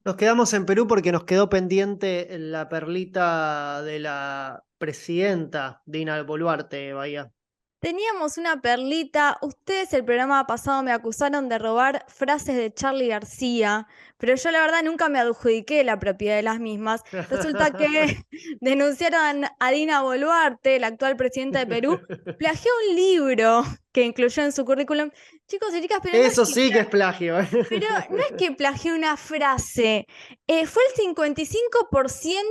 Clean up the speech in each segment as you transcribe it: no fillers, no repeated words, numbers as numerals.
Nos quedamos en Perú porque nos quedó pendiente la perlita de la presidenta Dina Boluarte, Bahía. Teníamos una perlita. Ustedes el programa pasado me acusaron de robar frases de Charly García, pero yo la verdad nunca me adjudiqué la propiedad de las mismas. Resulta que denunciaron a Dina Boluarte, la actual presidenta de Perú, plagió un libro que incluyó en su currículum. Chicos y chicas, pero no es Eso que sí que es plagio. pero no es que plagié una frase, fue el 55%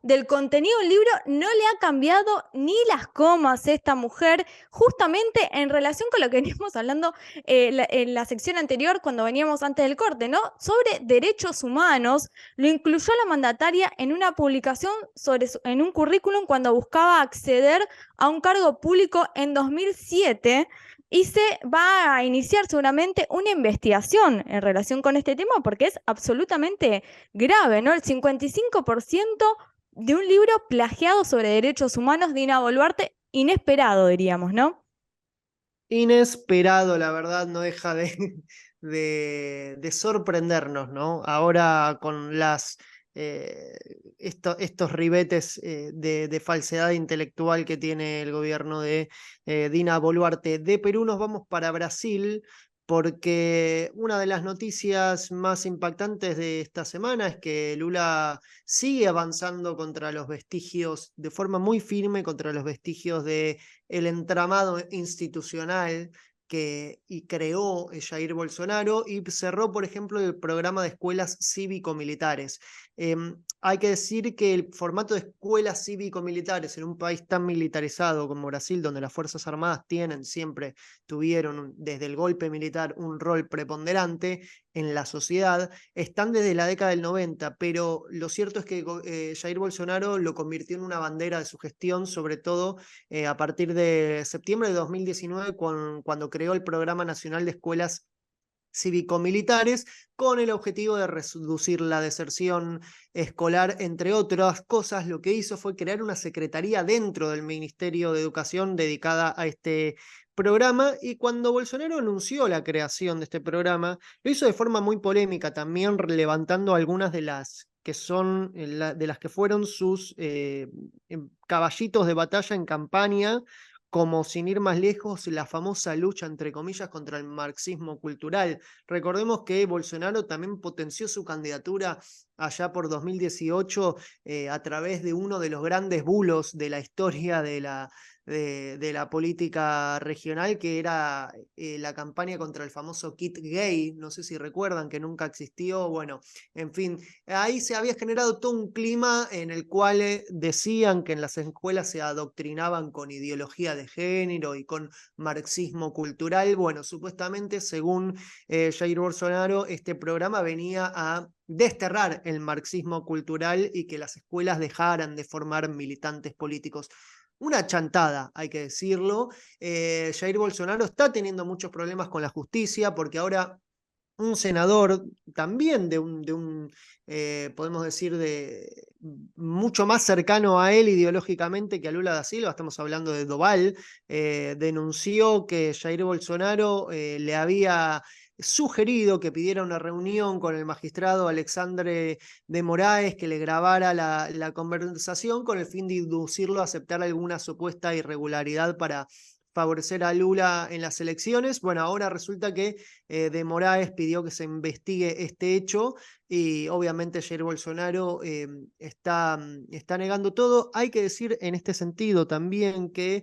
del contenido del libro, no le ha cambiado ni las comas a esta mujer, justamente en relación con lo que veníamos hablando en la sección anterior, cuando veníamos antes del corte, ¿no? Sobre derechos humanos, lo incluyó la mandataria en una publicación en un currículum cuando buscaba acceder a un cargo público en 2007 y se va a iniciar seguramente una investigación en relación con este tema porque es absolutamente grave, ¿no? El 55% de un libro plagiado sobre derechos humanos de Ina Boluarte, inesperado, diríamos, ¿no? Inesperado, la verdad, no deja de sorprendernos, ¿no? Ahora con eh, estos ribetes de falsedad intelectual que tiene el gobierno de Dina Boluarte. De Perú nos vamos para Brasil porque una de las noticias más impactantes de esta semana es que Lula sigue avanzando contra los vestigios, de forma muy firme contra los vestigios de el entramado institucional y creó Jair Bolsonaro y cerró, por ejemplo, el programa de escuelas cívico-militares. Hay que decir que el formato de escuelas cívico-militares en un país tan militarizado como Brasil, donde las Fuerzas Armadas siempre tuvieron desde el golpe militar un rol preponderante en la sociedad, están desde la década del 90, pero lo cierto es que Jair Bolsonaro lo convirtió en una bandera de su gestión, sobre todo a partir de septiembre de 2019, cuando creó el Programa Nacional de Escuelas cívico-militares, con el objetivo de reducir la deserción escolar, entre otras cosas. Lo que hizo fue crear una secretaría dentro del Ministerio de Educación dedicada a este programa, y cuando Bolsonaro anunció la creación de este programa, lo hizo de forma muy polémica, también levantando algunas de las que son de las que fueron sus caballitos de batalla en campaña, como sin ir más lejos, la famosa lucha, entre comillas, contra el marxismo cultural. Recordemos que Bolsonaro también potenció su candidatura allá por 2018 a través de uno de los grandes bulos de la historia de la política regional, que era la campaña contra el famoso kit gay. No sé si recuerdan, que nunca existió. Bueno, en fin, ahí se había generado todo un clima en el cual decían que en las escuelas se adoctrinaban con ideología de género y con marxismo cultural. Bueno, supuestamente, según Jair Bolsonaro, este programa venía a desterrar el marxismo cultural y que las escuelas dejaran de formar militantes políticos. Una chantada, hay que decirlo. Jair Bolsonaro está teniendo muchos problemas con la justicia porque ahora un senador también podemos decir, de mucho más cercano a él ideológicamente que a Lula da Silva, estamos hablando de Doval, denunció que Jair Bolsonaro le había sugerido que pidiera una reunión con el magistrado Alexandre de Moraes, que le grabara la conversación con el fin de inducirlo a aceptar alguna supuesta irregularidad para favorecer a Lula en las elecciones. Bueno, ahora resulta que de Moraes pidió que se investigue este hecho, y obviamente Jair Bolsonaro está negando todo. Hay que decir en este sentido también que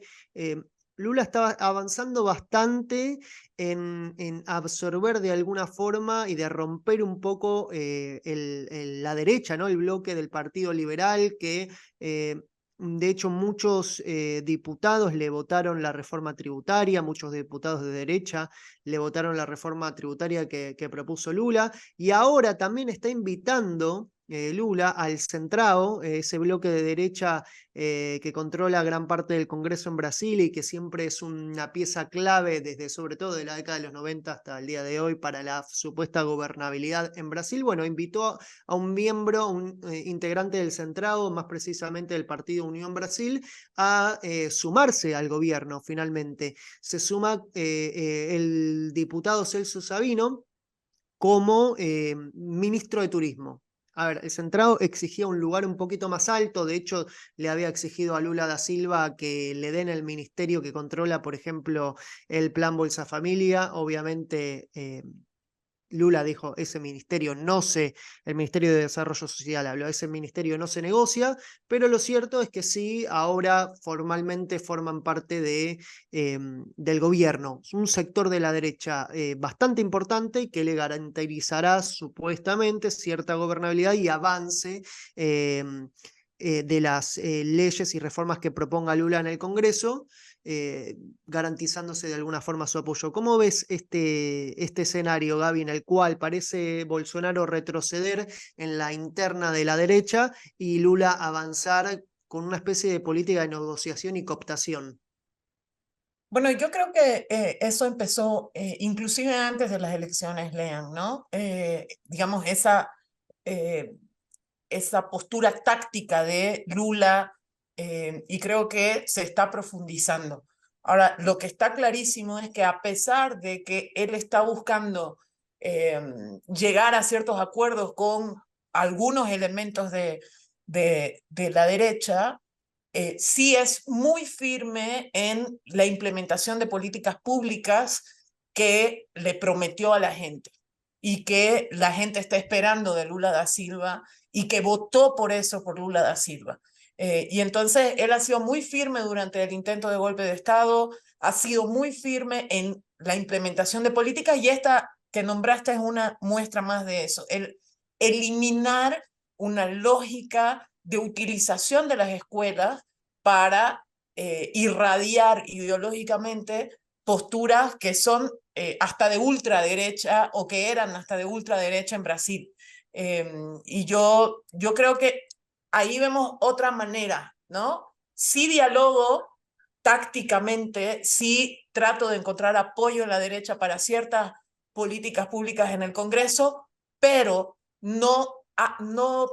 Lula estaba avanzando bastante en absorber de alguna forma y de romper un poco la derecha, ¿no? El bloque del Partido Liberal, que de hecho muchos diputados le votaron la reforma tributaria, muchos diputados de derecha le votaron la reforma tributaria que propuso Lula, y ahora también está invitando Lula al Centrao, ese bloque de derecha que controla gran parte del Congreso en Brasil y que siempre es una pieza clave desde sobre todo de la década de los 90 hasta el día de hoy para la supuesta gobernabilidad en Brasil. Bueno, invitó a un miembro, un integrante del Centrado, más precisamente del Partido Unión Brasil, a sumarse al gobierno finalmente. Se suma el diputado Celso Sabino como ministro de Turismo. A ver, el centrado exigía un lugar un poquito más alto, de hecho le había exigido a Lula da Silva que le den el ministerio que controla, por ejemplo, el plan Bolsa Familia. Obviamente Lula dijo, ese ministerio no se, el Ministerio de Desarrollo Social habló, ese ministerio no se negocia, pero lo cierto es que sí, ahora formalmente forman parte del gobierno. Es un sector de la derecha bastante importante que le garantizará supuestamente cierta gobernabilidad y avance eh, de las leyes y reformas que proponga Lula en el Congreso, eh, garantizándose de alguna forma su apoyo. ¿Cómo ves este escenario, Gaby, en el cual parece Bolsonaro retroceder en la interna de la derecha y Lula avanzar con una especie de política de negociación y cooptación? Bueno, yo creo que eso empezó inclusive antes de las elecciones, Lean, ¿no? Digamos, eh, esa postura táctica de Lula y creo que se está profundizando. Ahora, lo que está clarísimo es que a pesar de que él está buscando eh, llegar a ciertos acuerdos con algunos elementos de la derecha, sí es muy firme en la implementación de políticas públicas que le prometió a la gente y que la gente está esperando de Lula da Silva y que votó por eso por Lula da Silva. Y entonces él ha sido muy firme durante el intento de golpe de Estado, ha sido muy firme en la implementación de políticas y esta que nombraste es una muestra más de eso, el eliminar una lógica de utilización de las escuelas para irradiar ideológicamente posturas que son hasta de ultraderecha o que eran hasta de ultraderecha en Brasil. Y yo creo que ahí vemos otra manera, ¿no? Sí dialogo tácticamente, sí trato de encontrar apoyo en la derecha para ciertas políticas públicas en el Congreso, pero no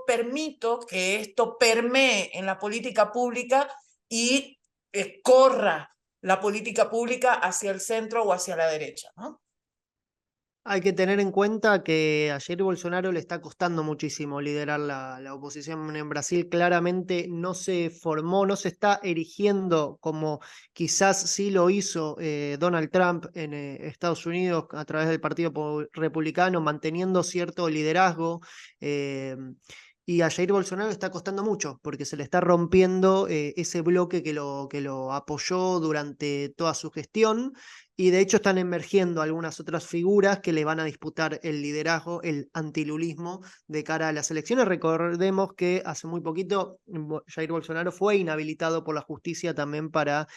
permito que esto permee en la política pública y corra la política pública hacia el centro o hacia la derecha, ¿no? Hay que tener en cuenta que a Jair Bolsonaro le está costando muchísimo liderar la oposición en Brasil. Claramente no se formó, no se está erigiendo como quizás sí lo hizo Donald Trump en Estados Unidos a través del Partido Republicano, manteniendo cierto liderazgo. eh, y a Jair Bolsonaro le está costando mucho porque se le está rompiendo ese bloque que lo apoyó durante toda su gestión. Y de hecho están emergiendo algunas otras figuras que le van a disputar el liderazgo, el antilulismo de cara a las elecciones. Recordemos que hace muy poquito Jair Bolsonaro fue inhabilitado por la justicia también para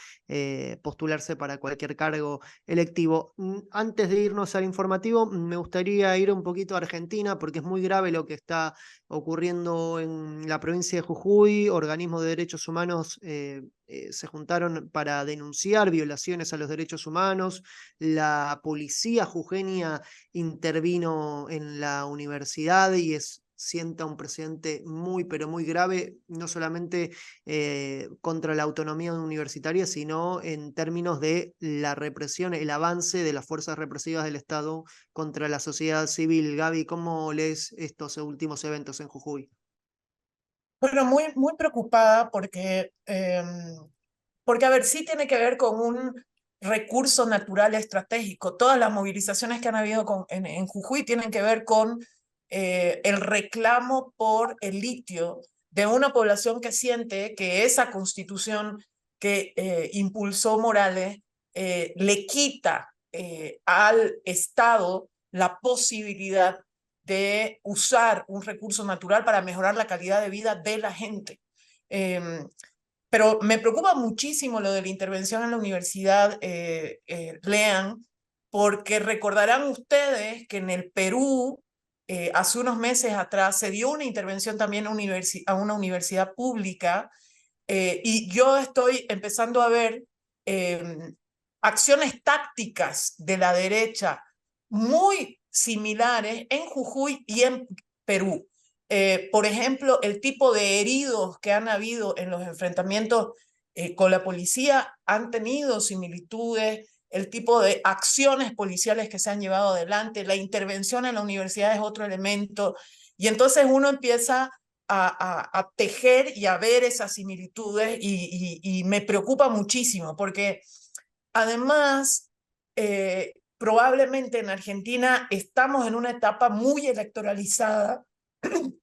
postularse para cualquier cargo electivo. Antes de irnos al informativo, me gustaría ir un poquito a Argentina porque es muy grave lo que está ocurriendo en la provincia de Jujuy. Organismos de derechos humanos se juntaron para denunciar violaciones a los derechos humanos. La policía jujeña intervino en la universidad y sienta un precedente muy, pero muy grave, no solamente contra la autonomía universitaria, sino en términos de la represión, el avance de las fuerzas represivas del Estado contra la sociedad civil. Gaby, ¿cómo lees estos últimos eventos en Jujuy? Bueno, muy preocupada porque, a ver, sí tiene que ver con un recurso natural estratégico. Todas las movilizaciones que han habido en Jujuy tienen que ver con el reclamo por el litio de una población que siente que esa constitución que impulsó Morales le quita al Estado la posibilidad de usar un recurso natural para mejorar la calidad de vida de la gente. Pero me preocupa muchísimo lo de la intervención en la universidad, Lean, porque recordarán ustedes que en el Perú, hace unos meses atrás, se dio una intervención también a una universidad pública y yo estoy empezando a ver eh, acciones tácticas de la derecha muy similares en Jujuy y en Perú. Por ejemplo, el tipo de heridos que han habido en los enfrentamientos con la policía han tenido similitudes, el tipo de acciones policiales que se han llevado adelante, la intervención en la universidad es otro elemento. Y entonces uno empieza a tejer y a ver esas similitudes y me preocupa muchísimo porque además probablemente en Argentina estamos en una etapa muy electoralizada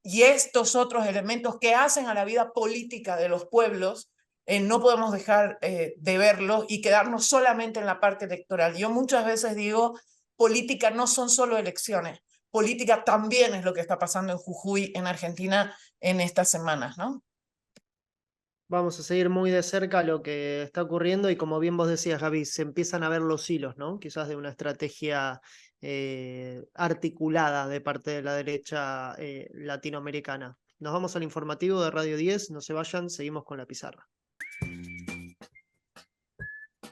y estos otros elementos que hacen a la vida política de los pueblos no podemos dejar de verlos y quedarnos solamente en la parte electoral. Yo muchas veces digo, política no son solo elecciones, política también es lo que está pasando en Jujuy, en Argentina, en estas semanas, ¿no? Vamos a seguir muy de cerca lo que está ocurriendo y como bien vos decías, Gaby, se empiezan a ver los hilos, ¿no? Quizás de una estrategia articulada de parte de la derecha latinoamericana. Nos vamos al informativo de Radio 10, no se vayan, seguimos con la pizarra.